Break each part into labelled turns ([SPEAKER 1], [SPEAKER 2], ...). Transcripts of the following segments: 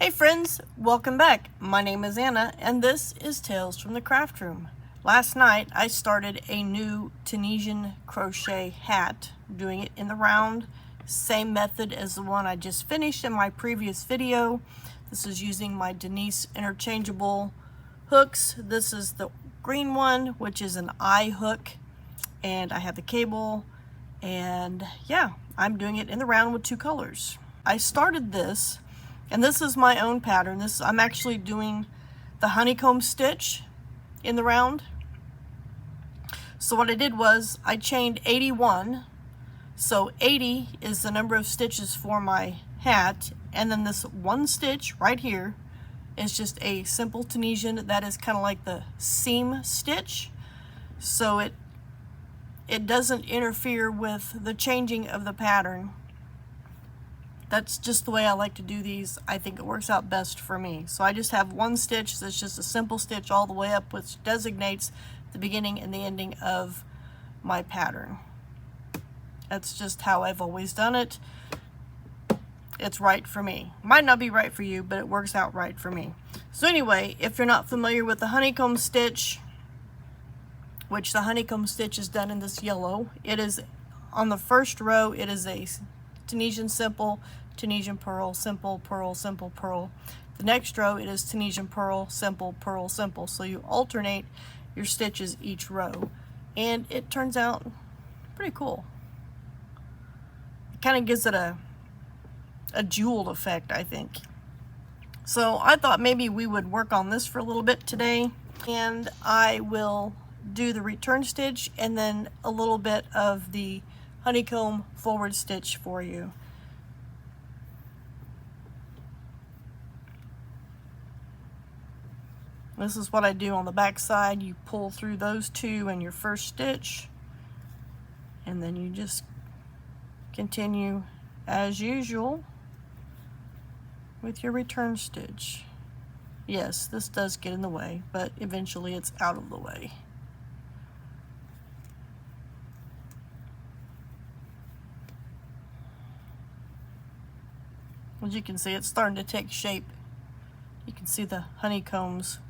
[SPEAKER 1] Hey friends, welcome back. My name is Anna and this is Tales from the Craft Room. Last night I started a new Tunisian crochet hat, doing it in the round, same method as the one I just finished in my previous video. This is using my Denise interchangeable hooks. This is the green one, which is an eye hook, and I have the cable, and yeah, I'm doing it in the round with two colors. I started this, and this is my own pattern. I'm actually doing the honeycomb stitch in the round. So what I did was I chained 81. So 80 is the number of stitches for my hat, and then this one stitch right here is just a simple Tunisian that is kind of like the seam stitch. So it doesn't interfere with the changing of the pattern. That's just the way I like to do these. I think it works out best for me. So I just have one stitch that's just a simple stitch all the way up, which designates the beginning and the ending of my pattern. That's just how I've always done it. It's right for me. Might not be right for you, but it works out right for me. So anyway, if you're not familiar with the honeycomb stitch, which the honeycomb stitch is done in this yellow, it is on the first row, it is a Tunisian simple, Tunisian purl, simple, purl, simple, purl. The next row, it is Tunisian purl, simple, purl, simple. So you alternate your stitches each row, and it turns out pretty cool. It kind of gives it a jeweled effect, I think. So I thought maybe we would work on this for a little bit today, and I will do the return stitch and then a little bit of the honeycomb forward stitch for you. This is what I do on the back side. You pull through those two in your first stitch, and then you just continue as usual with your return stitch. Yes, this does get in the way, but eventually it's out of the way. As you can see, it's starting to take shape. You can see the honeycombs.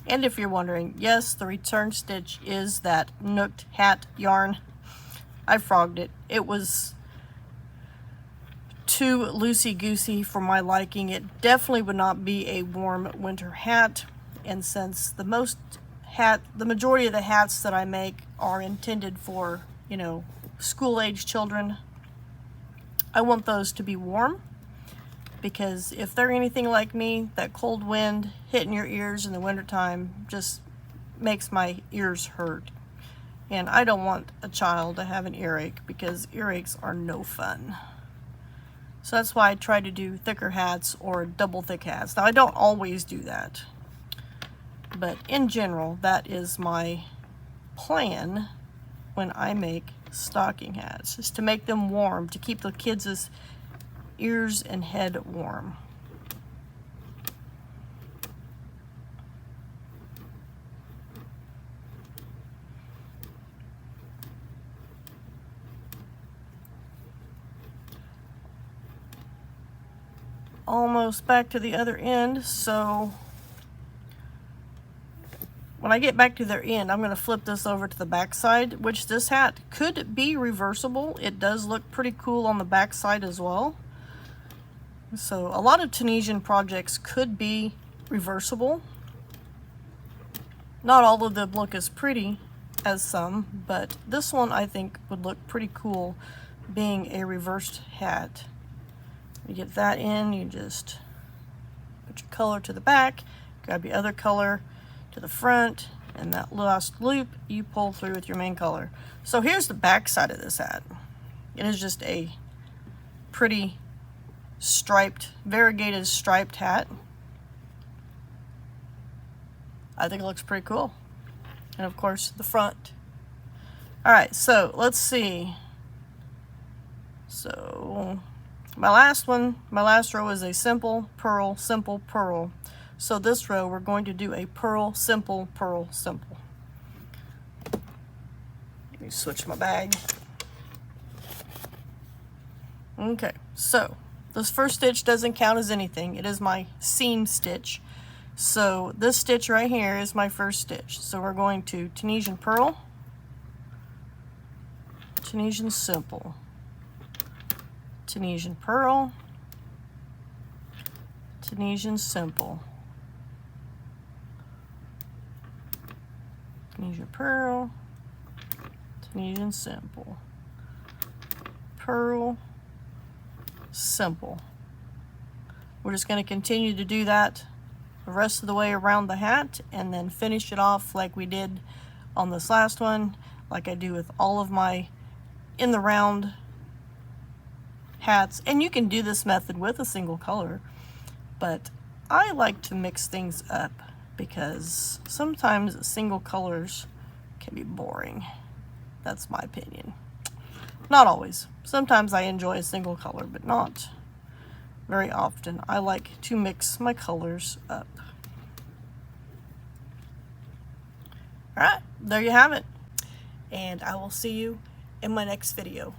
[SPEAKER 1] And if you're wondering, yes, the return stitch is that Nooked hat yarn. I frogged it. It was too loosey-goosey for my liking. It definitely would not be a warm winter hat. And since the majority of the hats that I make are intended for, school-age children, I want those to be warm. Because if they're anything like me, that cold wind hitting your ears in the wintertime just makes my ears hurt. And I don't want a child to have an earache, because earaches are no fun. So that's why I try to do thicker hats or double thick hats. Now I don't always do that, but in general, that is my plan when I make stocking hats, is to make them warm, to keep the kids' ears and head warm. Almost back to the other end, so when I get back to their end, I'm going to flip this over to the back side, which this hat could be reversible. It does look pretty cool on the back side as well. So a lot of Tunisian projects could be reversible. Not all of them look as pretty as some, but this one I think would look pretty cool being a reversed hat. You get that in, you just put your color to the back, grab your other color to the front, and that last loop you pull through with your main color. So here's the back side of this hat. It is just a pretty striped, variegated striped hat. I think it looks pretty cool. And of course the front. Alright, so let's see. So my last row is a simple pearl, simple pearl. So this row we're going to do a pearl, simple, pearl, simple. Let me switch my bag. Okay, so this first stitch doesn't count as anything. It is my seam stitch. So this stitch right here is my first stitch. So we're going to Tunisian pearl, Tunisian simple, Tunisian pearl, Tunisian simple, Tunisian pearl, Tunisian simple, pearl, simple. We're just going to continue to do that the rest of the way around the hat and then finish it off like we did on this last one, like I do with all of my in the round hats. And you can do this method with a single color, but I like to mix things up because sometimes single colors can be boring. That's my opinion. Not always. Sometimes I enjoy a single color, but not very often. I like to mix my colors up. Alright, there you have it. And I will see you in my next video.